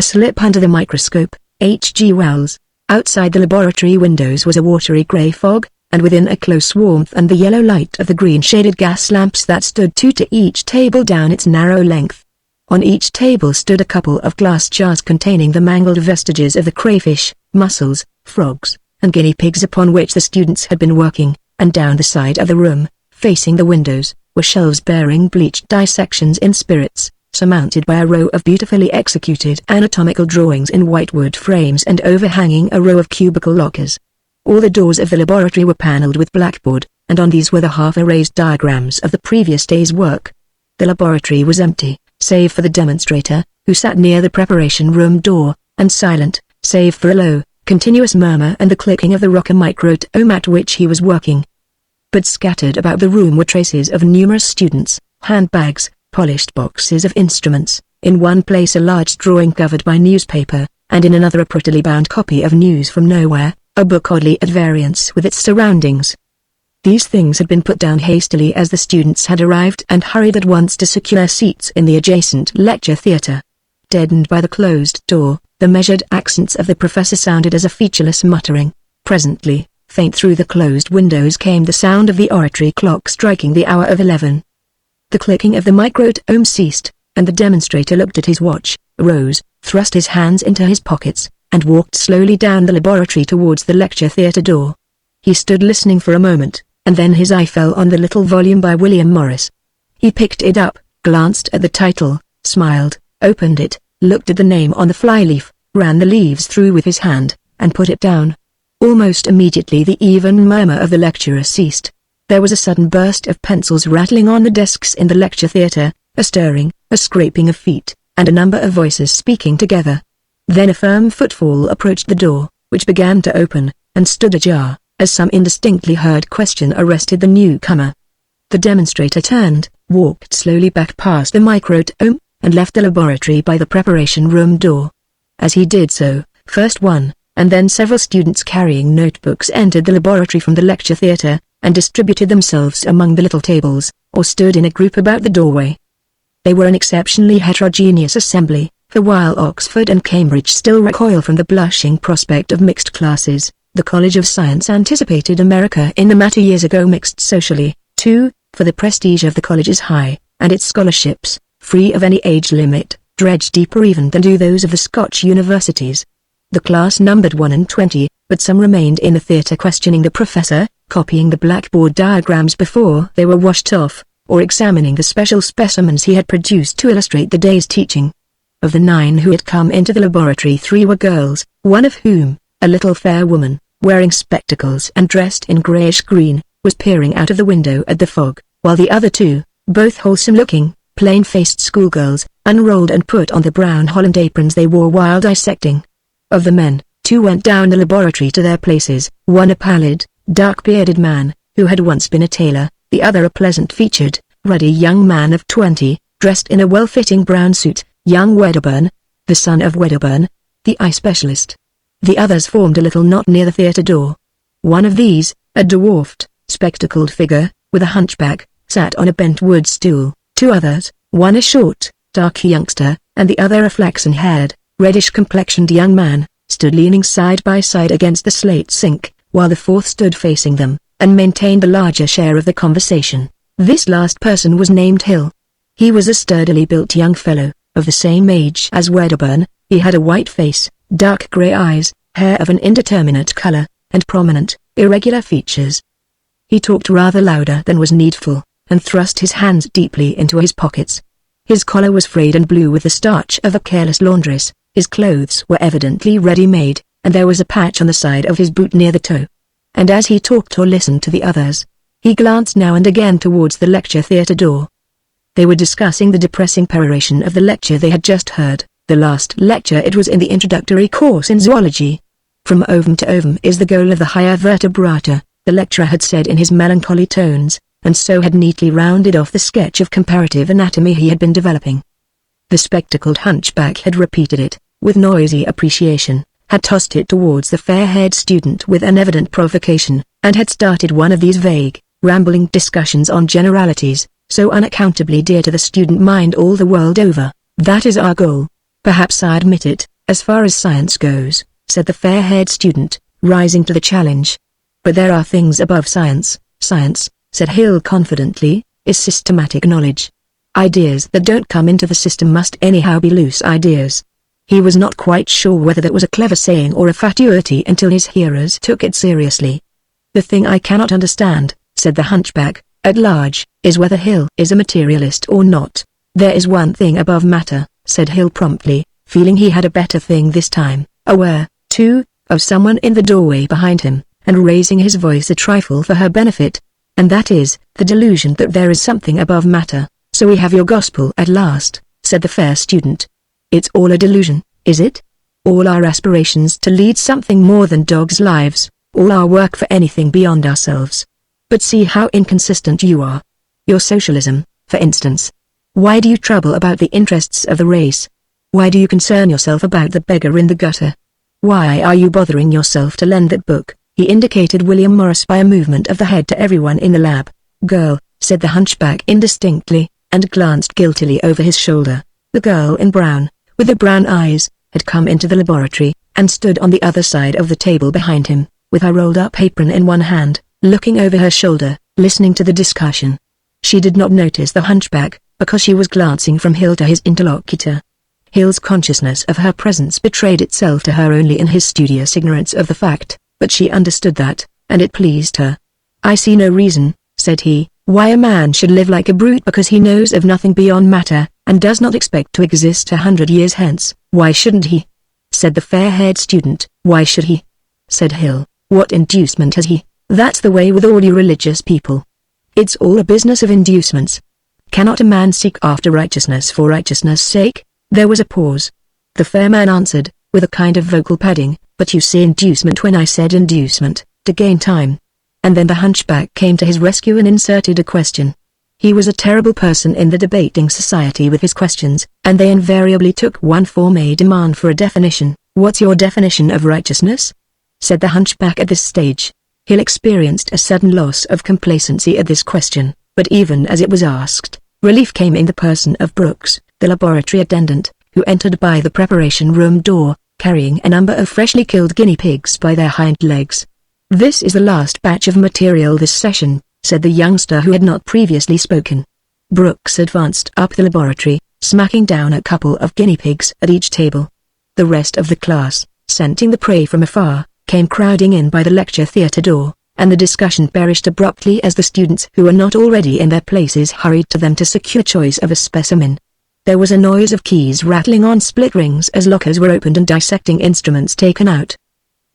A slip under the microscope, H.G. Wells. Outside the laboratory windows was a watery grey fog, and within a close warmth and the yellow light of the green-shaded gas lamps that stood two to each table down its narrow length. On each table stood a couple of glass jars containing the mangled vestiges of the crayfish, mussels, frogs, and guinea pigs upon which the students had been working, and down the side of the room, facing the windows, were shelves bearing bleached dissections in spirits, surmounted by a row of beautifully executed anatomical drawings in whitewood frames and overhanging a row of cubical lockers. All the doors of the laboratory were panelled with blackboard, and on these were the half-erased diagrams of the previous day's work. The laboratory was empty, save for the demonstrator, who sat near the preparation room door, and silent, save for a low, continuous murmur and the clicking of the rocker microtome at which he was working. But scattered about the room were traces of numerous students, handbags, polished boxes of instruments, in one place a large drawing covered by newspaper, and in another a prettily bound copy of News from Nowhere, a book oddly at variance with its surroundings. These things had been put down hastily as the students had arrived and hurried at once to secure seats in the adjacent lecture theatre. Deadened by the closed door, the measured accents of the professor sounded as a featureless muttering. Presently, faint through the closed windows came the sound of the oratory clock striking the hour of 11. The clicking of the microtome ceased, and the demonstrator looked at his watch, rose, thrust his hands into his pockets, and walked slowly down the laboratory towards the lecture theatre door. He stood listening for a moment, and then his eye fell on the little volume by William Morris. He picked it up, glanced at the title, smiled, opened it, looked at the name on the flyleaf, ran the leaves through with his hand, and put it down. Almost immediately the even murmur of the lecturer ceased. There was a sudden burst of pencils rattling on the desks in the lecture theatre, a stirring, a scraping of feet, and a number of voices speaking together. Then a firm footfall approached the door, which began to open, and stood ajar, as some indistinctly heard question arrested the newcomer. The demonstrator turned, walked slowly back past the microtome, and left the laboratory by the preparation room door. As he did so, first one, and then several students carrying notebooks entered the laboratory from the lecture theatre, and distributed themselves among the little tables, or stood in a group about the doorway. They were an exceptionally heterogeneous assembly, for while Oxford and Cambridge still recoil from the blushing prospect of mixed classes, the College of Science anticipated America in the matter years ago mixed socially, too, for the prestige of the college is high, and its scholarships, free of any age limit, dredge deeper even than do those of the Scotch universities. The class numbered 1 in 20, but some remained in the theatre questioning the professor, copying the blackboard diagrams before they were washed off, or examining the special specimens he had produced to illustrate the day's teaching. Of the 9 who had come into the laboratory 3 were girls, one of whom, a little fair woman, wearing spectacles and dressed in greyish-green, was peering out of the window at the fog, while the other 2, both wholesome-looking, plain-faced schoolgirls, unrolled and put on the brown holland aprons they wore while dissecting. Of the men, 2 went down the laboratory to their places, one a pallid, dark-bearded man, who had once been a tailor, the other a pleasant-featured, ruddy young man of 20, dressed in a well-fitting brown suit, young Wedderburn, the son of Wedderburn, the eye specialist. The others formed a little knot near the theatre door. One of these, a dwarfed, spectacled figure, with a hunchback, sat on a bent wood stool. 2 others, one a short, dark youngster, and the other a flaxen-haired, reddish-complexioned young man, stood leaning side by side against the slate sink, while the 4th stood facing them, and maintained the larger share of the conversation. This last person was named Hill. He was a sturdily built young fellow, of the same age as Wedderburn. He had a white face, dark grey eyes, hair of an indeterminate colour, and prominent, irregular features. He talked rather louder than was needful, and thrust his hands deeply into his pockets. His collar was frayed and blue with the starch of a careless laundress, his clothes were evidently ready-made, and there was a patch on the side of his boot near the toe. And as he talked or listened to the others, he glanced now and again towards the lecture theatre door. They were discussing the depressing peroration of the lecture they had just heard. The last lecture it was in the introductory course in zoology. From ovum to ovum is the goal of the higher vertebrata, the lecturer had said in his melancholy tones, and so had neatly rounded off the sketch of comparative anatomy he had been developing. The spectacled hunchback had repeated it, with noisy appreciation, had tossed it towards the fair-haired student with an evident provocation, and had started one of these vague, rambling discussions on generalities, so unaccountably dear to the student mind all the world over. "That is our goal. Perhaps I admit it, as far as science goes, said the fair-haired student, rising to the challenge. But there are things above science. Science, said Hill confidently, is systematic knowledge. Ideas that don't come into the system must anyhow be loose ideas. He was not quite sure whether that was a clever saying or a fatuity until his hearers took it seriously. The thing I cannot understand, said the hunchback, at large, is whether Hill is a materialist or not. There is one thing above matter, said Hill promptly, feeling he had a better thing this time, aware, too, of someone in the doorway behind him, and raising his voice a trifle for her benefit. And that is, the delusion that there is something above matter. So we have your gospel at last, said the fair student. It's all a delusion, is it? All our aspirations to lead something more than dogs' lives, all our work for anything beyond ourselves. But see how inconsistent you are. Your socialism, for instance. Why do you trouble about the interests of the race? Why do you concern yourself about the beggar in the gutter? Why are you bothering yourself to lend that book? He indicated William Morris by a movement of the head to everyone in the lab. Girl, said the hunchback indistinctly, and glanced guiltily over his shoulder. The girl in brown, with the brown eyes, had come into the laboratory, and stood on the other side of the table behind him, with her rolled-up apron in one hand, looking over her shoulder, listening to the discussion. She did not notice the hunchback, because she was glancing from Hill to his interlocutor. Hill's consciousness of her presence betrayed itself to her only in his studious ignorance of the fact, but she understood that, and it pleased her. I see no reason, said he, why a man should live like a brute because he knows of nothing beyond matter, and does not expect to exist 100 years hence. Why shouldn't he? Said the fair-haired student. Why should he? Said Hill. What inducement has he? That's the way with all you religious people. It's all a business of inducements. Cannot a man seek after righteousness for righteousness' sake? There was a pause. The fair man answered, with a kind of vocal padding, but you say inducement when I said inducement, to gain time. And then the hunchback came to his rescue and inserted a question. He was a terrible person in the debating society with his questions, and they invariably took one form: a demand for a definition. What's your definition of righteousness? Said the hunchback at this stage. Hill experienced a sudden loss of complacency at this question, but even as it was asked, relief came in the person of Brooks, the laboratory attendant, who entered by the preparation room door, carrying a number of freshly killed guinea pigs by their hind legs. This is the last batch of material this session, said the youngster who had not previously spoken. Brooks advanced up the laboratory, smacking down a couple of guinea pigs at each table. The rest of the class, scenting the prey from afar, came crowding in by the lecture theatre door, and the discussion perished abruptly as the students who were not already in their places hurried to them to secure choice of a specimen. There was a noise of keys rattling on split rings as lockers were opened and dissecting instruments taken out.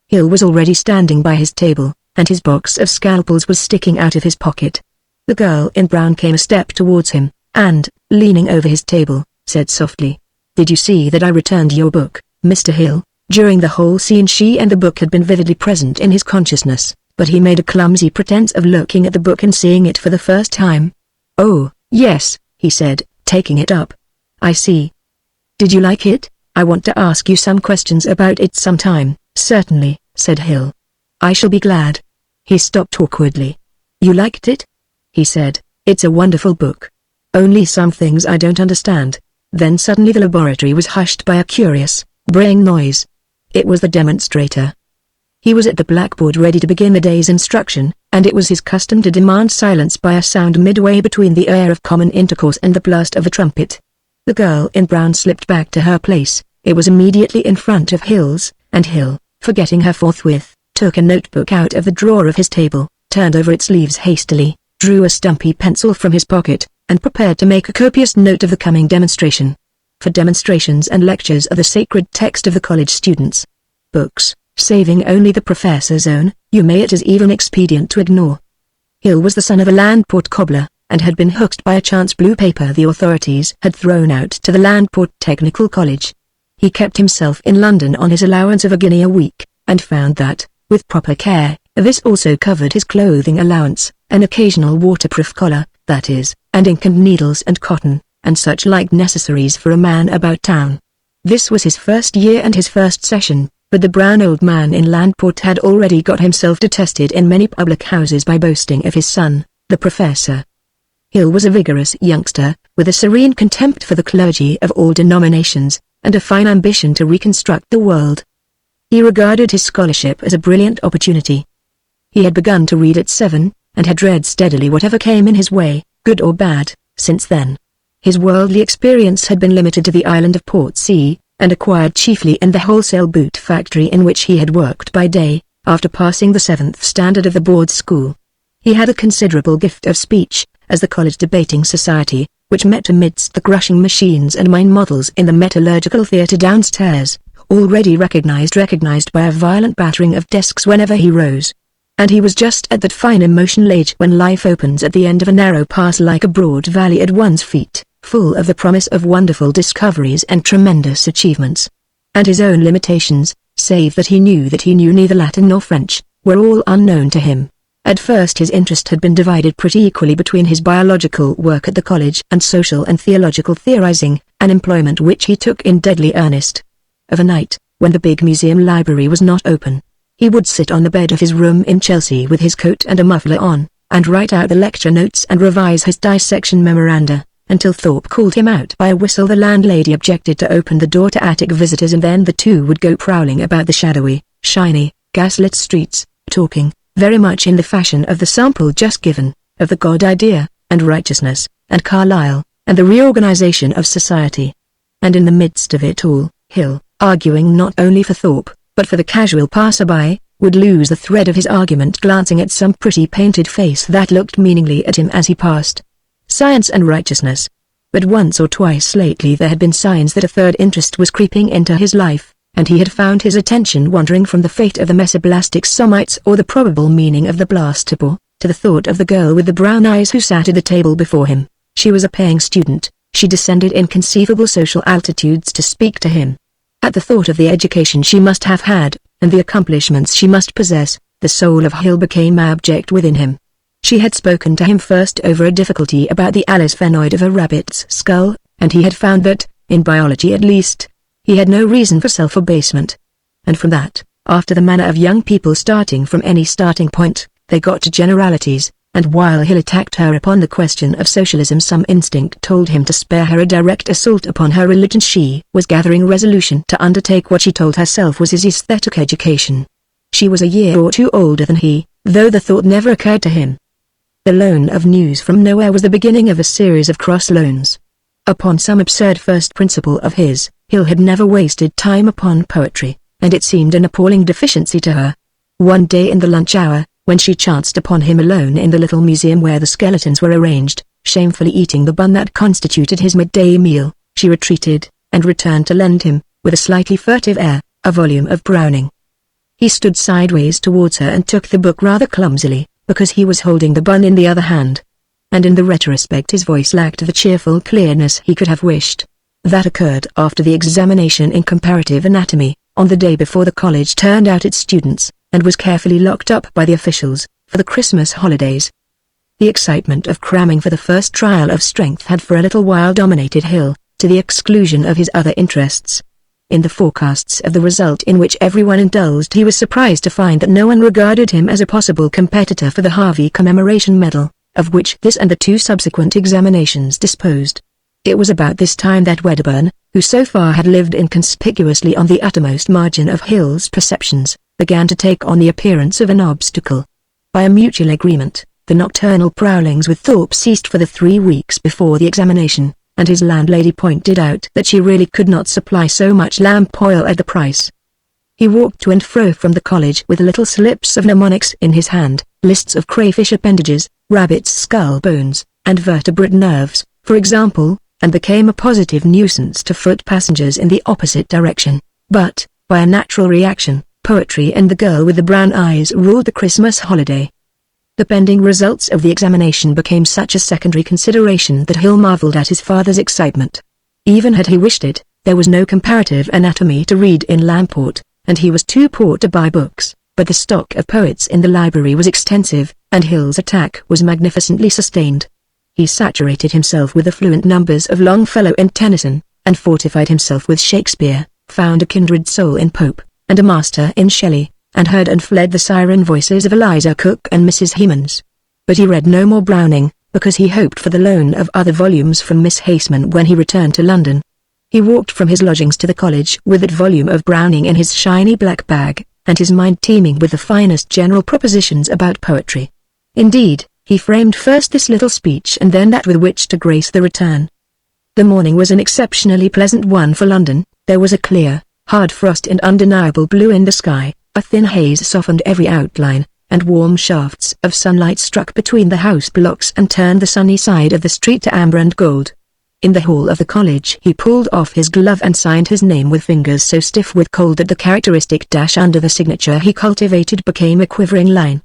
Hill was already standing by his table, and his box of scalpels was sticking out of his pocket. The girl in brown came a step towards him, and, leaning over his table, said softly, "Did you see that I returned your book, Mr. Hill?" During the whole scene she and the book had been vividly present in his consciousness, but he made a clumsy pretense of looking at the book and seeing it for the first time. "Oh, yes," he said, taking it up. "I see. Did you like it? I want to ask you some questions about it sometime." "Certainly," said Hill. "I shall be glad." He stopped awkwardly. "You liked it?" he said. "It's a wonderful book. Only some things I don't understand." Then suddenly the laboratory was hushed by a curious, braying noise. It was the demonstrator. He was at the blackboard ready to begin the day's instruction, and it was his custom to demand silence by a sound midway between the air of common intercourse and the blast of a trumpet. The girl in brown slipped back to her place. It was immediately in front of Hill's, and Hill, forgetting her forthwith, took a notebook out of the drawer of his table, turned over its leaves hastily, drew a stumpy pencil from his pocket, and prepared to make a copious note of the coming demonstration. For demonstrations and lectures are the sacred text of the college students. Books, saving only the professor's own, you may it is even expedient to ignore. Hill was the son of a Landport cobbler, and had been hooked by a chance blue paper the authorities had thrown out to the Landport Technical College. He kept himself in London on his allowance of a guinea a week, and found that, with proper care, this also covered his clothing allowance, an occasional waterproof collar, that is, and ink and needles and cotton, and such like necessaries for a man about town. This was his first year and his first session, but the brown old man in Landport had already got himself detested in many public houses by boasting of his son, the professor. Hill was a vigorous youngster, with a serene contempt for the clergy of all denominations, and a fine ambition to reconstruct the world. He regarded his scholarship as a brilliant opportunity. He had begun to read at 7, and had read steadily whatever came in his way, good or bad, since then. His worldly experience had been limited to the island of Portsea, and acquired chiefly in the wholesale boot factory in which he had worked by day, after passing the 7th standard of the board school. He had a considerable gift of speech, as the college debating society, which met amidst the crushing machines and mine models in the metallurgical theatre downstairs, already recognized by a violent battering of desks whenever he rose. And he was just at that fine emotional age when life opens at the end of a narrow pass like a broad valley at one's feet, full of the promise of wonderful discoveries and tremendous achievements. And his own limitations, save that he knew neither Latin nor French, were all unknown to him. At first his interest had been divided pretty equally between his biological work at the college and social and theological theorizing, an employment which he took in deadly earnest. Of a night, when the big museum library was not open, he would sit on the bed of his room in Chelsea with his coat and a muffler on, and write out the lecture notes and revise his dissection memoranda, until Thorpe called him out by a whistle. The landlady objected to open the door to attic visitors, and then the two would go prowling about the shadowy, shiny, gaslit streets, talking, very much in the fashion of the sample just given, of the God idea, and righteousness, and Carlyle, and the reorganization of society. And in the midst of it all, Hill, arguing not only for Thorpe, but for the casual passerby, would lose the thread of his argument glancing at some pretty painted face that looked meaningly at him as he passed. Science and righteousness. But once or twice lately there had been signs that a third interest was creeping into his life, and he had found his attention wandering from the fate of the mesoblastic Somites or the probable meaning of the blastopore, to the thought of the girl with the brown eyes who sat at the table before him. She was a paying student. She descended inconceivable social altitudes to speak to him. At the thought of the education she must have had, and the accomplishments she must possess, the soul of Hill became abject within him. She had spoken to him first over a difficulty about the allophenoid of a rabbit's skull, and he had found that, in biology at least, he had no reason for self-abasement. And from that, after the manner of young people starting from any starting point, they got to generalities, and while Hill attacked her upon the question of socialism, some instinct told him to spare her a direct assault upon her religion. She was gathering resolution to undertake what she told herself was his aesthetic education. She was a year or two older than he, though the thought never occurred to him. The loan of news from nowhere was the beginning of a series of cross loans. Upon some absurd first principle of his, Hill had never wasted time upon poetry, and it seemed an appalling deficiency to her. One day in the lunch hour, when she chanced upon him alone in the little museum where the skeletons were arranged, shamefully eating the bun that constituted his midday meal, she retreated, and returned to lend him, with a slightly furtive air, a volume of Browning. He stood sideways towards her and took the book rather clumsily, because he was holding the bun in the other hand. And in the retrospect his voice lacked the cheerful clearness he could have wished. That occurred after the examination in comparative anatomy, on the day before the college turned out its students, and was carefully locked up by the officials, for the Christmas holidays. The excitement of cramming for the first trial of strength had for a little while dominated Hill, to the exclusion of his other interests. In the forecasts of the result in which everyone indulged, he was surprised to find that no one regarded him as a possible competitor for the Harvey Commemoration Medal, of which this and the two subsequent examinations disposed. It was about this time that Wedderburn, who so far had lived inconspicuously on the uttermost margin of Hill's perceptions, began to take on the appearance of an obstacle. By a mutual agreement, the nocturnal prowlings with Thorpe ceased for the 3 weeks before the examination, and his landlady pointed out that she really could not supply so much lamp oil at the price. He walked to and fro from the college with little slips of mnemonics in his hand, lists of crayfish appendages, rabbit's skull bones, and vertebrate nerves, for example, and became a positive nuisance to foot passengers in the opposite direction. But, by a natural reaction, poetry and the girl with the brown eyes ruled the Christmas holiday. The pending results of the examination became such a secondary consideration that Hill marveled at his father's excitement. Even had he wished it, there was no comparative anatomy to read in Lamport, and he was too poor to buy books, but the stock of poets in the library was extensive, and Hill's attack was magnificently sustained. He saturated himself with the fluent numbers of Longfellow and Tennyson, and fortified himself with Shakespeare, found a kindred soul in Pope, and a master in Shelley, and heard and fled the siren voices of Eliza Cook and Mrs. Hemans. But he read no more Browning, because he hoped for the loan of other volumes from Miss Haseman when he returned to London. He walked from his lodgings to the college with that volume of Browning in his shiny black bag, and his mind teeming with the finest general propositions about poetry. Indeed, he framed first this little speech and then that with which to grace the return. The morning was an exceptionally pleasant one for London. There was a clear, hard frost and undeniable blue in the sky, a thin haze softened every outline, and warm shafts of sunlight struck between the house blocks and turned the sunny side of the street to amber and gold. In the hall of the college he pulled off his glove and signed his name with fingers so stiff with cold that the characteristic dash under the signature he cultivated became a quivering line.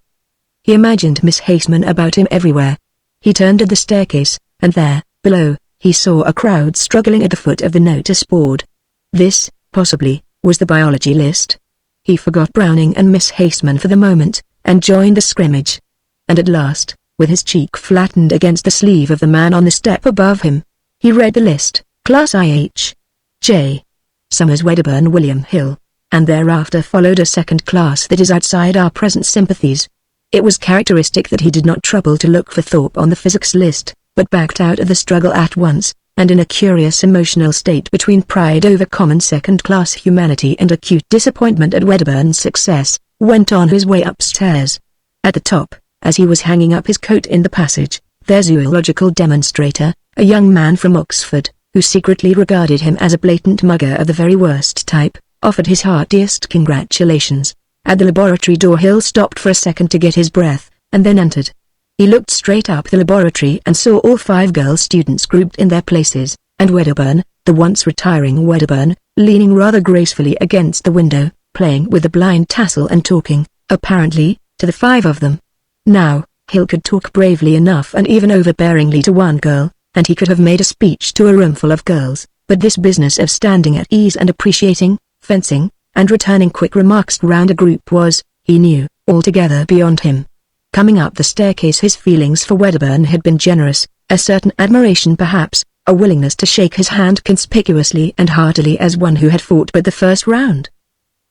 He imagined Miss Haseman about him everywhere. He turned to the staircase, and there, below, he saw a crowd struggling at the foot of the notice board. This, possibly, was the biology list. He forgot Browning and Miss Haseman for the moment, and joined the scrimmage. And at last, with his cheek flattened against the sleeve of the man on the step above him, he read the list, Class IH. J. Summers Wedderburn William Hill, and thereafter followed a second class that is outside our present sympathies. It was characteristic that he did not trouble to look for Thorpe on the physics list, but backed out of the struggle at once, and in a curious emotional state between pride over common second-class humanity and acute disappointment at Wedderburn's success, went on his way upstairs. At the top, as he was hanging up his coat in the passage, their zoological demonstrator, a young man from Oxford, who secretly regarded him as a blatant mugger of the very worst type, offered his heartiest congratulations. At the laboratory door Hill stopped for a second to get his breath, and then entered. He looked straight up the laboratory and saw all 5 girl students grouped in their places, and Wedderburn, the once retiring Wedderburn, leaning rather gracefully against the window, playing with the blind tassel and talking, apparently, to the 5 of them. Now, Hill could talk bravely enough and even overbearingly to one girl, and he could have made a speech to a roomful of girls, but this business of standing at ease and appreciating, fencing, and returning quick remarks round a group was, he knew, altogether beyond him. Coming up the staircase his feelings for Wedderburn had been generous, a certain admiration perhaps, a willingness to shake his hand conspicuously and heartily as one who had fought but the first round.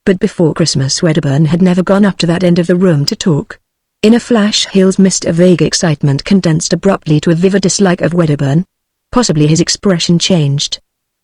But before Christmas Wedderburn had never gone up to that end of the room to talk. In a flash Hill's mist of vague excitement condensed abruptly to a vivid dislike of Wedderburn. Possibly his expression changed.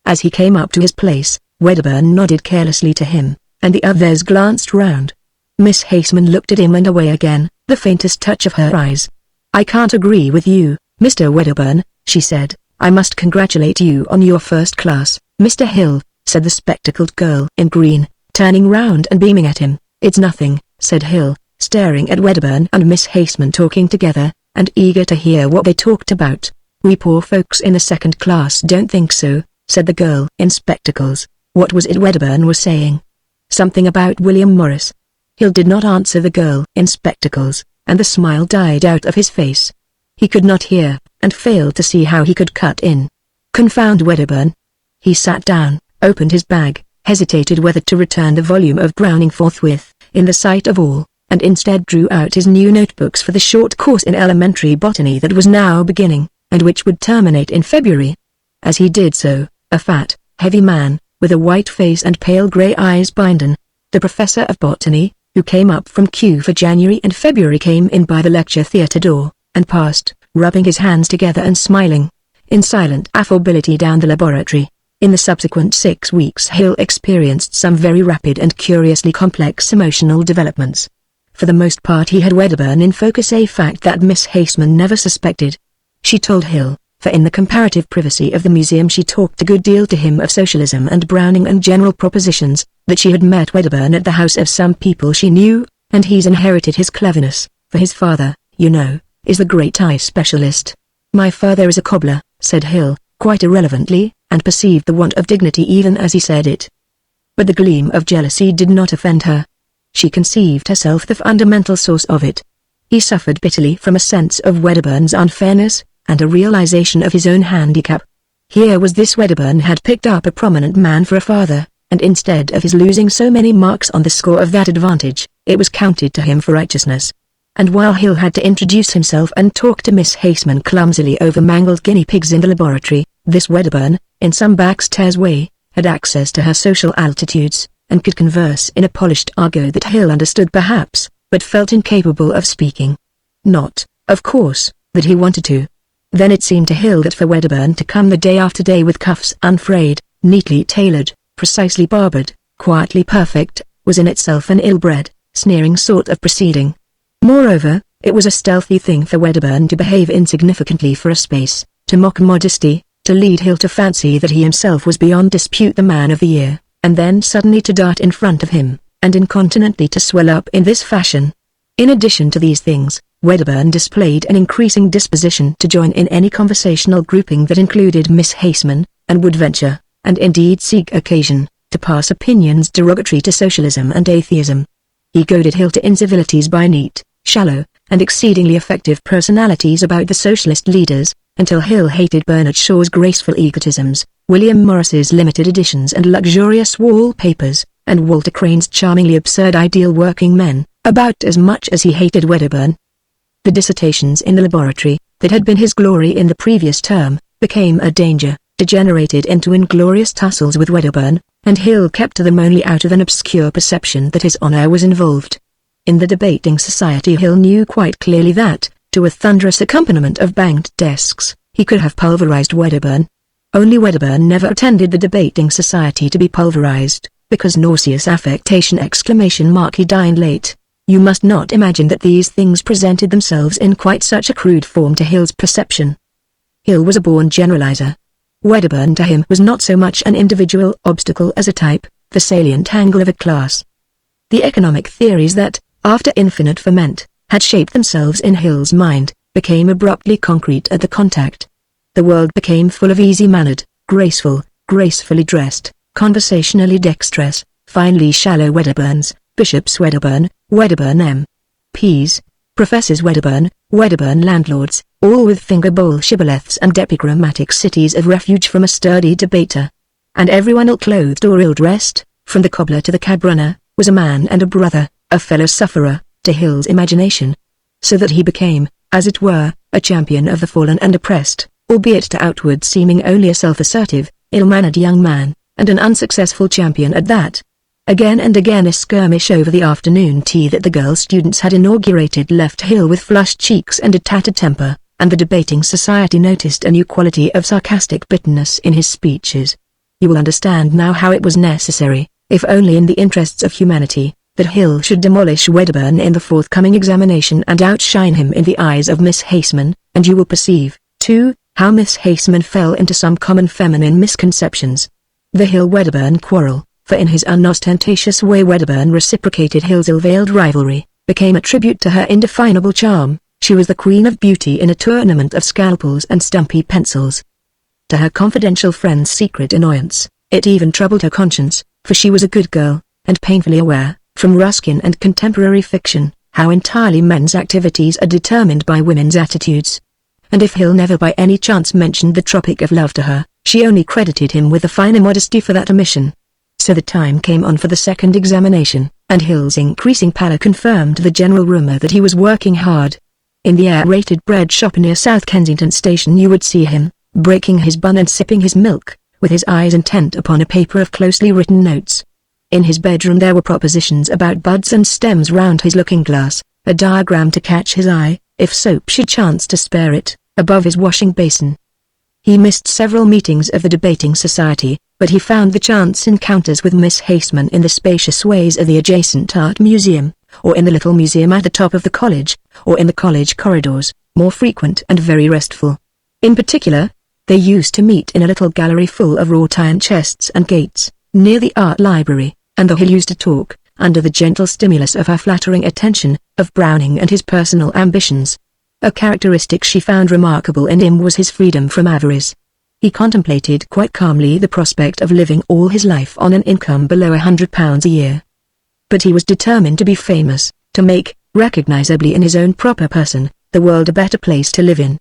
As he came up to his place, Wedderburn nodded carelessly to him, and the others glanced round. Miss Haseman looked at him and away again, the faintest touch of her eyes. "I can't agree with you, Mr. Wedderburn," she said. "I must congratulate you on your first class, Mr. Hill," said the spectacled girl in green, turning round and beaming at him. "It's nothing," said Hill, staring at Wedderburn and Miss Haseman talking together, and eager to hear what they talked about. "We poor folks in the second class don't think so," said the girl in spectacles. What was it Wedderburn was saying? Something about William Morris. Hill did not answer the girl in spectacles, and the smile died out of his face. He could not hear, and failed to see how he could cut in. Confound Wedderburn. He sat down, opened his bag, hesitated whether to return the volume of Browning forthwith, in the sight of all, and instead drew out his new notebooks for the short course in elementary botany that was now beginning, and which would terminate in February. As he did so, a fat, heavy man, with a white face and pale grey eyes Binden, the professor of botany, who came up from Kew for January and February, came in by the lecture theatre door, and passed, rubbing his hands together and smiling, in silent affability down the laboratory. In the subsequent 6 weeks Hill experienced some very rapid and curiously complex emotional developments. For the most part he had Wedderburn in focus, a fact that Miss Haseman never suspected. She told Hill, for in the comparative privacy of the museum she talked a good deal to him of socialism and Browning and general propositions, that she had met Wedderburn at the house of some people she knew, and he's inherited his cleverness, for his father, you know, is the great eye specialist. "My father is a cobbler," said Hill, quite irrelevantly, and perceived the want of dignity even as he said it. But the gleam of jealousy did not offend her. She conceived herself the fundamental source of it. He suffered bitterly from a sense of Wedderburn's unfairness, and a realization of his own handicap. Here was this Wedderburn had picked up a prominent man for a father, and instead of his losing so many marks on the score of that advantage, it was counted to him for righteousness. And while Hill had to introduce himself and talk to Miss Haseman clumsily over mangled guinea pigs in the laboratory, this Wedderburn, in some backstairs way, had access to her social altitudes, and could converse in a polished argot that Hill understood perhaps, but felt incapable of speaking. Not, of course, that he wanted to. Then it seemed to Hill that for Wedderburn to come the day after day with cuffs unfrayed, neatly tailored, precisely barbered, quietly perfect, was in itself an ill-bred, sneering sort of proceeding. Moreover, it was a stealthy thing for Wedderburn to behave insignificantly for a space, to mock modesty, to lead Hill to fancy that he himself was beyond dispute the man of the year, and then suddenly to dart in front of him, and incontinently to swell up in this fashion. In addition to these things, Wedderburn displayed an increasing disposition to join in any conversational grouping that included Miss Haseman, and would venture, and indeed seek occasion, to pass opinions derogatory to socialism and atheism. He goaded Hill to incivilities by neat, shallow, and exceedingly effective personalities about the socialist leaders, until Hill hated Bernard Shaw's graceful egotisms, William Morris's limited editions and luxurious wallpapers, and Walter Crane's charmingly absurd ideal working men, about as much as he hated Wedderburn. The dissertations in the laboratory, that had been his glory in the previous term, became a danger, degenerated into inglorious tussles with Wedderburn, and Hill kept to them only out of an obscure perception that his honor was involved. In the debating society Hill knew quite clearly that, to a thunderous accompaniment of banged desks, he could have pulverized Wedderburn. Only Wedderburn never attended the debating society to be pulverized, because nauseous affectation ! He dined late. You must not imagine that these things presented themselves in quite such a crude form to Hill's perception. Hill was a born generalizer. Wedderburn to him was not so much an individual obstacle as a type, the salient angle of a class. The economic theories that, after infinite ferment, had shaped themselves in Hill's mind, became abruptly concrete at the contact. The world became full of easy-mannered, graceful, gracefully dressed, conversationally dexterous, finely shallow Wedderburns, Bishops Wedderburn, Wedderburn M.P.s, Professors Wedderburn, Wedderburn landlords, all with finger-bowl shibboleths and epigrammatic cities of refuge from a sturdy debater. And everyone ill-clothed or ill-dressed, from the cobbler to the cab-runner, was a man and a brother, a fellow-sufferer, to Hill's imagination. So that he became, as it were, a champion of the fallen and oppressed, albeit to outward seeming only a self-assertive, ill-mannered young man, and an unsuccessful champion at that. Again and again a skirmish over the afternoon tea that the girl students had inaugurated left Hill with flushed cheeks and a tattered temper, and the debating society noticed a new quality of sarcastic bitterness in his speeches. You will understand now how it was necessary, if only in the interests of humanity, that Hill should demolish Wedderburn in the forthcoming examination and outshine him in the eyes of Miss Haseman, and you will perceive, too, how Miss Haseman fell into some common feminine misconceptions. The Hill-Wedderburn quarrel, for in his unostentatious way Wedderburn reciprocated Hill's ill-veiled rivalry, became a tribute to her indefinable charm. She was the queen of beauty in a tournament of scalpels and stumpy pencils. To her confidential friend's secret annoyance, it even troubled her conscience, for she was a good girl, and painfully aware, from Ruskin and contemporary fiction, how entirely men's activities are determined by women's attitudes. And if Hill never by any chance mentioned the Tropic of Love to her, she only credited him with a finer modesty for that omission. So the time came on for the second examination, and Hill's increasing pallor confirmed the general rumor that he was working hard. In the air-rated bread shop near South Kensington Station you would see him, breaking his bun and sipping his milk, with his eyes intent upon a paper of closely written notes. In his bedroom there were propositions about buds and stems round his looking-glass, a diagram to catch his eye, if soap should chance to spare it, above his washing basin. He missed several meetings of the debating society, but he found the chance encounters with Miss Haseman in the spacious ways of the adjacent art museum, or in the little museum at the top of the college, or in the college corridors, more frequent and very restful. In particular, they used to meet in a little gallery full of wrought iron chests and gates, near the art library, and the Hill used to talk, under the gentle stimulus of her flattering attention, of Browning and his personal ambitions. A characteristic she found remarkable in him was his freedom from avarice. He contemplated quite calmly the prospect of living all his life on an income below £100 a year. But he was determined to be famous, to make, recognizably in his own proper person, the world a better place to live in.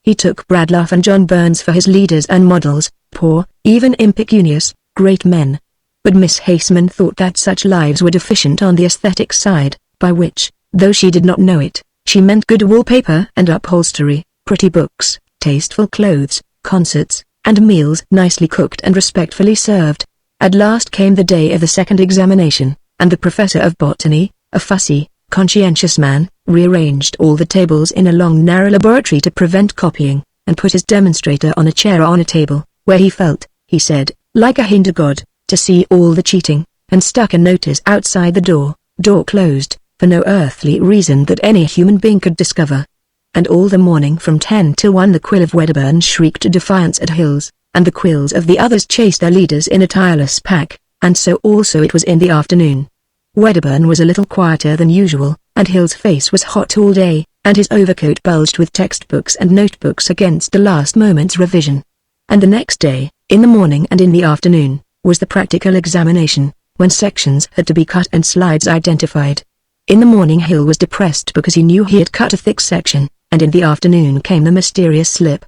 He took Bradlaugh and John Burns for his leaders and models, poor, even impecunious, great men. But Miss Haseman thought that such lives were deficient on the aesthetic side, by which, though she did not know it, she meant good wallpaper and upholstery, pretty books, tasteful clothes, concerts, and meals nicely cooked and respectfully served. At last came the day of the second examination, and the professor of botany, a fussy, conscientious man, rearranged all the tables in a long narrow laboratory to prevent copying, and put his demonstrator on a chair on a table, where he felt, he said, like a Hindu god, to see all the cheating, and stuck a notice outside the door closed, for no earthly reason that any human being could discover. And all the morning from 10 till 1 the quill of Wedderburn shrieked defiance at Hills, and the quills of the others chased their leaders in a tireless pack, and so also it was in the afternoon. Wedderburn was a little quieter than usual, and Hill's face was hot all day, and his overcoat bulged with textbooks and notebooks against the last moment's revision. And the next day, in the morning and in the afternoon, was the practical examination, when sections had to be cut and slides identified. In the morning Hill was depressed because he knew he had cut a thick section, and in the afternoon came the mysterious slip.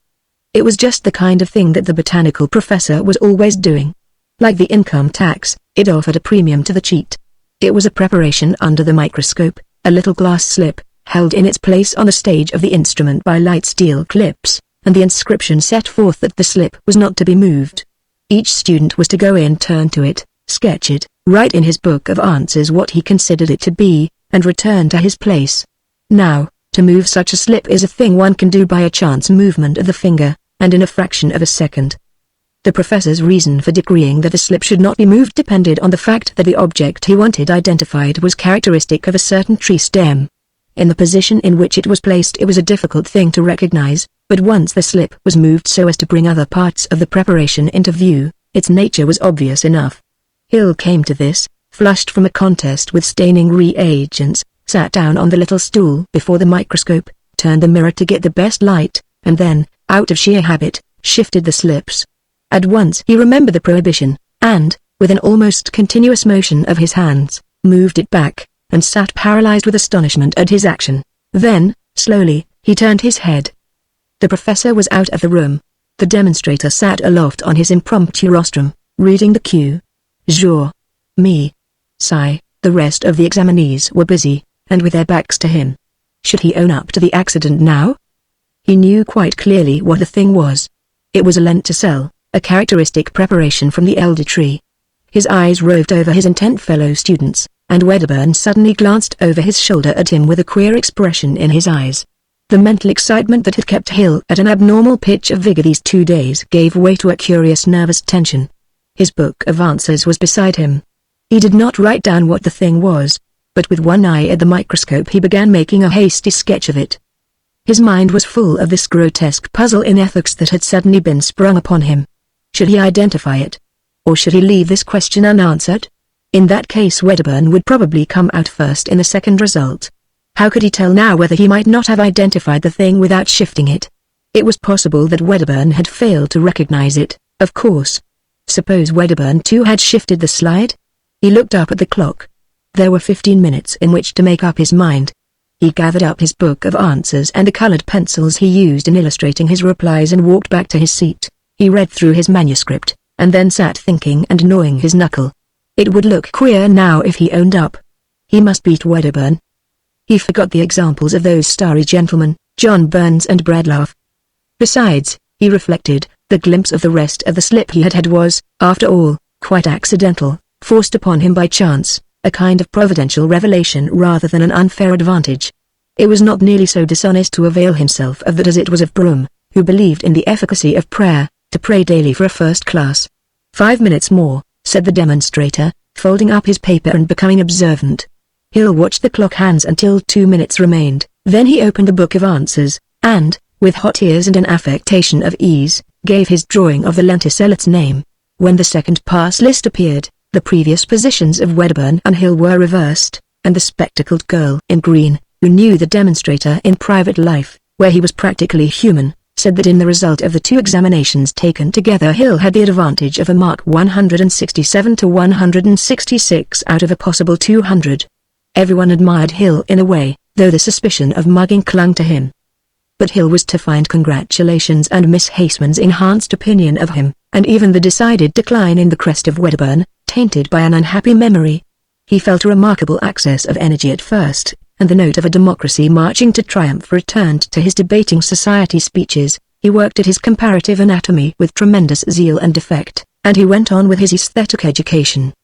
It was just the kind of thing that the botanical professor was always doing. Like the income tax, it offered a premium to the cheat. It was a preparation under the microscope, a little glass slip, held in its place on the stage of the instrument by light steel clips, and the inscription set forth that the slip was not to be moved. Each student was to go in turn to it, sketch it, write in his book of answers what he considered it to be, and return to his place. Now, to move such a slip is a thing one can do by a chance movement of the finger, and in a fraction of a second. The professor's reason for decreeing that a slip should not be moved depended on the fact that the object he wanted identified was characteristic of a certain tree stem. In the position in which it was placed it was a difficult thing to recognize, but once the slip was moved so as to bring other parts of the preparation into view, its nature was obvious enough. Hill came to this, flushed from a contest with staining reagents, sat down on the little stool before the microscope, turned the mirror to get the best light, and then, out of sheer habit, shifted the slips. At once he remembered the prohibition, and, with an almost continuous motion of his hands, moved it back, and sat paralyzed with astonishment at his action. Then, slowly, he turned his head. The professor was out of the room. The demonstrator sat aloft on his impromptu rostrum, reading the cue. Jour. Me. Sigh. The rest of the examinees were busy, and with their backs to him. Should he own up to the accident now? He knew quite clearly what the thing was. It was a lenticel, a characteristic preparation from the elder tree. His eyes roved over his intent fellow students, and Wedderburn suddenly glanced over his shoulder at him with a queer expression in his eyes. The mental excitement that had kept Hill at an abnormal pitch of vigor these 2 days gave way to a curious nervous tension. His book of answers was beside him. He did not write down what the thing was, but with one eye at the microscope he began making a hasty sketch of it. His mind was full of this grotesque puzzle in ethics that had suddenly been sprung upon him. Should he identify it? Or should he leave this question unanswered? In that case Wedderburn would probably come out first in the second result. How could he tell now whether he might not have identified the thing without shifting it? It was possible that Wedderburn had failed to recognize it, of course. Suppose Wedderburn too had shifted the slide? He looked up at the clock. There were 15 minutes in which to make up his mind. He gathered up his book of answers and the colored pencils he used in illustrating his replies and walked back to his seat. He read through his manuscript, and then sat thinking and gnawing his knuckle. It would look queer now if he owned up. He must beat Wedderburn. He forgot the examples of those starry gentlemen, John Burns and Bradlaugh. Besides, he reflected, the glimpse of the rest of the slip he had had was, after all, quite accidental, forced upon him by chance, a kind of providential revelation rather than an unfair advantage. It was not nearly so dishonest to avail himself of that as it was of Brougham, who believed in the efficacy of prayer, to pray daily for a first class. 5 minutes more, said the demonstrator, folding up his paper and becoming observant. Hill watched the clock hands until 2 minutes remained, then he opened the book of answers, and, with hot ears and an affectation of ease, gave his drawing of the lenticel its name. When the second pass list appeared, the previous positions of Wedderburn and Hill were reversed, and the spectacled girl in green, who knew the demonstrator in private life, where he was practically human, said that in the result of the 2 examinations taken together Hill had the advantage of a mark 167 to 166 out of a possible 200. Everyone admired Hill in a way, though the suspicion of mugging clung to him. But Hill was to find congratulations and Miss Haseman's enhanced opinion of him, and even the decided decline in the crest of Wedderburn, tainted by an unhappy memory. He felt a remarkable access of energy at first, and the note of a democracy marching to triumph returned to his debating society speeches. He worked at his comparative anatomy with tremendous zeal and effect, and he went on with his aesthetic education.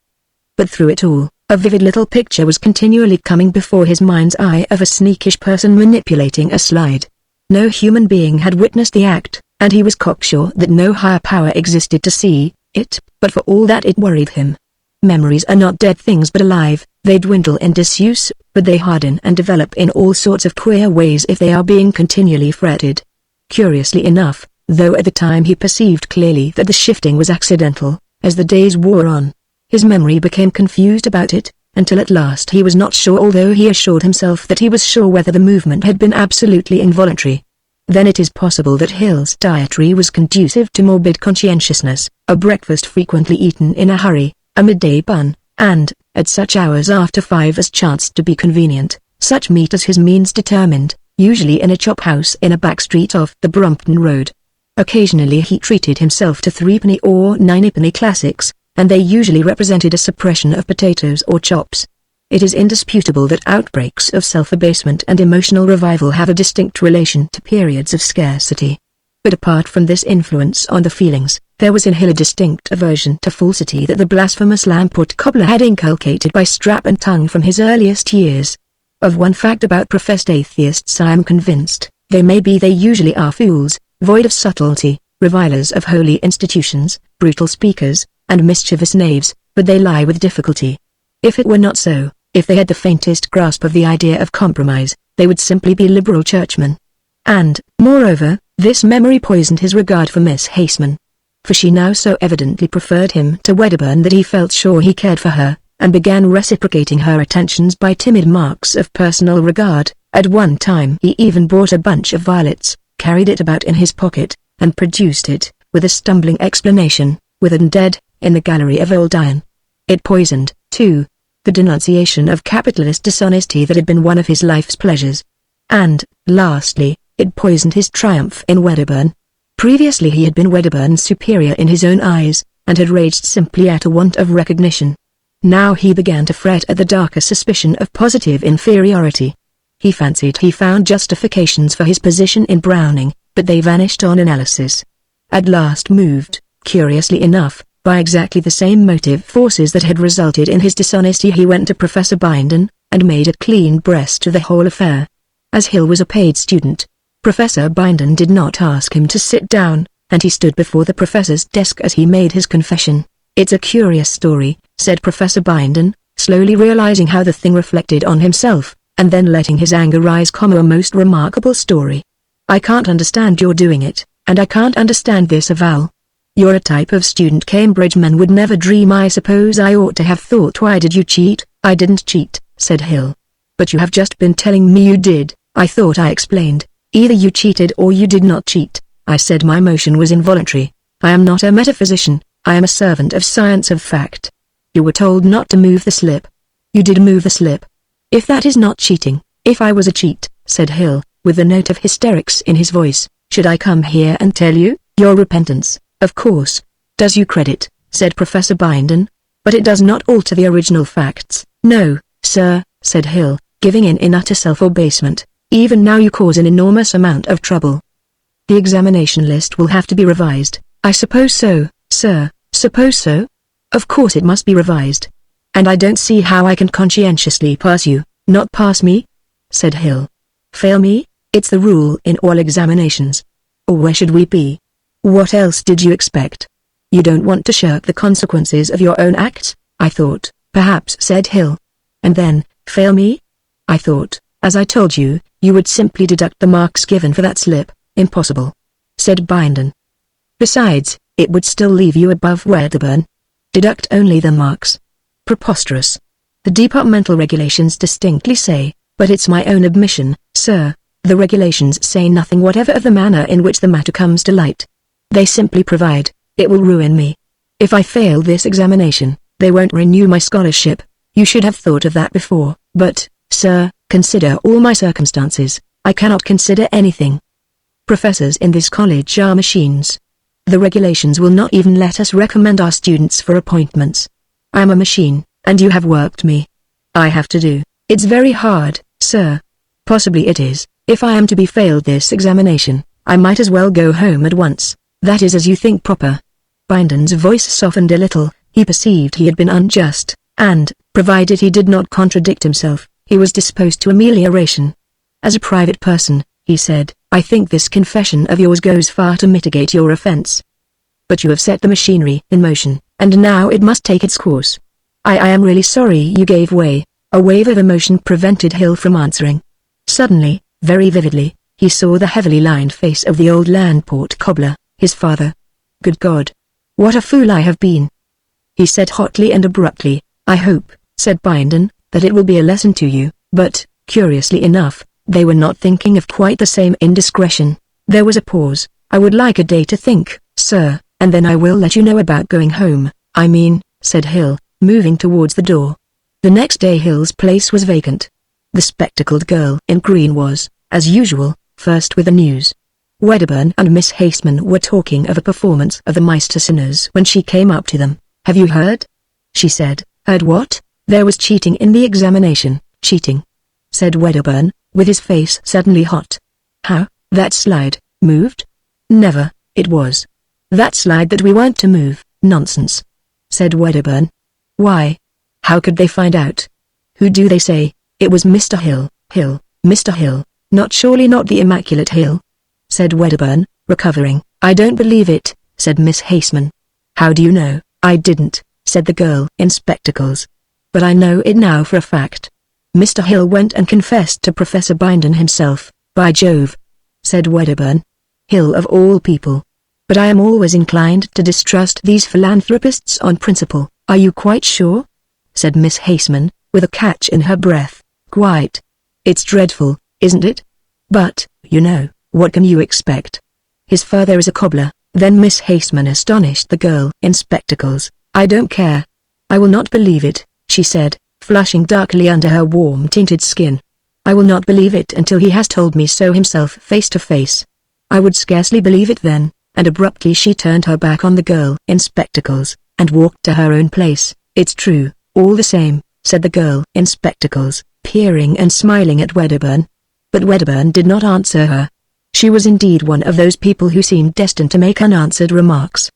But through it all, a vivid little picture was continually coming before his mind's eye of a sneakish person manipulating a slide. No human being had witnessed the act, and he was cocksure that no higher power existed to see, but for all that it worried him. Memories are not dead things but alive. They dwindle in disuse, but they harden and develop in all sorts of queer ways if they are being continually fretted. Curiously enough, though at the time he perceived clearly that the shifting was accidental, as the days wore on, his memory became confused about it, until at last he was not sure, although he assured himself that he was sure, whether the movement had been absolutely involuntary. Then it is possible that Hill's dietary was conducive to morbid conscientiousness, a breakfast frequently eaten in a hurry, a midday bun, and, at such hours after 5 as chanced to be convenient, such meat as his means determined, usually in a chop house in a back street off the Brompton Road. Occasionally he treated himself to 3-penny or 9-penny classics, and they usually represented a suppression of potatoes or chops. It is indisputable that outbreaks of self-abasement and emotional revival have a distinct relation to periods of scarcity. But apart from this influence on the feelings, there was in Hill a distinct aversion to falsity that the blasphemous Lamport cobbler had inculcated by strap and tongue from his earliest years. Of one fact about professed atheists I am convinced: they usually are fools, void of subtlety, revilers of holy institutions, brutal speakers, and mischievous knaves, but they lie with difficulty. If it were not so, if they had the faintest grasp of the idea of compromise, they would simply be liberal churchmen. And, moreover, this memory poisoned his regard for Miss Haseman. For she now so evidently preferred him to Wedderburn that he felt sure he cared for her, and began reciprocating her attentions by timid marks of personal regard. At one time he even bought a bunch of violets, carried it about in his pocket, and produced it, with a stumbling explanation, withered and dead, in the gallery of old iron. It poisoned, too, the denunciation of capitalist dishonesty that had been one of his life's pleasures. And, lastly, it poisoned his triumph in Wedderburn. Previously he had been Wedderburn's superior in his own eyes, and had raged simply at a want of recognition. Now he began to fret at the darker suspicion of positive inferiority. He fancied he found justifications for his position in Browning, but they vanished on analysis. At last, moved, curiously enough, by exactly the same motive forces that had resulted in his dishonesty, he went to Professor Bindon, and made a clean breast to the whole affair. As Hill was a paid student, Professor Bindon did not ask him to sit down, and he stood before the professor's desk as he made his confession. "It's a curious story," said Professor Bindon, slowly realizing how the thing reflected on himself, and then letting his anger rise. "A most remarkable story. I can't understand your doing it, and I can't understand this avowal. You're a type of student Cambridge men would never dream. I suppose I ought to have thought. Why did you cheat?" "I didn't cheat," said Hill. "But you have just been telling me you did." "I thought I explained. Either you cheated or you did not cheat. I said my motion was involuntary. I am not a metaphysician, I am a servant of science of fact. You were told not to move the slip. You did move the slip. If that is not cheating, if I was a cheat," said Hill, with a note of hysterics in his voice, "should I come here and tell you? Your repentance, of course, does you credit," said Professor Bindon. "But it does not alter the original facts." "No, sir," said Hill, giving in utter self-abasement. "Even now you cause an enormous amount of trouble. The examination list will have to be revised." "I suppose so, sir." "Suppose so? Of course it must be revised. And I don't see how I can conscientiously pass you." "Not pass me?" said Hill. "Fail me? It's the rule in all examinations. Or where should we be? What else did you expect? You don't want to shirk the consequences of your own acts, I thought." "Perhaps," said Hill. "And then, fail me? I thought, as I told you, you would simply deduct the marks given for that slip." "Impossible," said Bindon. "Besides, it would still leave you above Wedderburn. Deduct only the marks. Preposterous. The departmental regulations distinctly say, but it's my own admission, sir, the regulations say nothing whatever of the manner in which the matter comes to light. They simply provide, it will ruin me. If I fail this examination, they won't renew my scholarship. You should have thought of that before." "But, sir, consider all my circumstances." "I cannot consider anything. Professors in this college are machines. The regulations will not even let us recommend our students for appointments. I am a machine, and you have worked me. I have to do. It's very hard, sir." "Possibly it is. If I am to be failed this examination, I might as well go home at once." "That is as you think proper." Bindon's voice softened a little. He perceived he had been unjust, and, provided he did not contradict himself, he was disposed to amelioration. "As a private person," he said, "I think this confession of yours goes far to mitigate your offense. but you have set the machinery in motion, and now it must take its course. I am really sorry you gave way." A wave of emotion prevented Hill from answering. Suddenly, very vividly, he saw the heavily lined face of the old Landport cobbler, his father. "Good God! What a fool I have been!" he said hotly and abruptly. "I hope," said Bindon, "that it will be a lesson to you." But, curiously enough, they were not thinking of quite the same indiscretion. There was a pause. "I would like a day to think, sir, and then I will let you know about going home, I mean," said Hill, moving towards the door. The next day Hill's place was vacant. The spectacled girl in green was, as usual, first with the news. Wedderburn and Miss Haseman were talking of a performance of the Meistersingers when she came up to them. "Have you heard?" she said. "Heard what?" "There was cheating in the examination." "Cheating?" said Wedderburn, with his face suddenly hot. "How? That slide moved?" "Never, it was that slide that we weren't to move." "Nonsense," said Wedderburn. "Why? How could they find out?" "Who do they say?" "It was Mr. Hill." "Hill? Mr. Hill? Surely not the Immaculate Hill?" said Wedderburn, recovering. "I don't believe it," said Miss Haseman. "How do you know?" "I didn't," said the girl in spectacles. "But I know it now for a fact. Mr. Hill went and confessed to Professor Bindon himself." "By Jove," said Wedderburn. "Hill of all people. But I am always inclined to distrust these philanthropists on principle." "Are you quite sure?" said Miss Haseman, with a catch in her breath. "Quite. It's dreadful, isn't it? But, you know, what can you expect? His father is a cobbler." Then Miss Haseman astonished the girl in spectacles. "I don't care. I will not believe it," she said, flushing darkly under her warm-tinted skin. "I will not believe it until he has told me so himself face to face. I would scarcely believe it then," and abruptly she turned her back on the girl in spectacles, and walked to her own place. "It's true, all the same," said the girl in spectacles, peering and smiling at Wedderburn. But Wedderburn did not answer her. She was indeed one of those people who seemed destined to make unanswered remarks.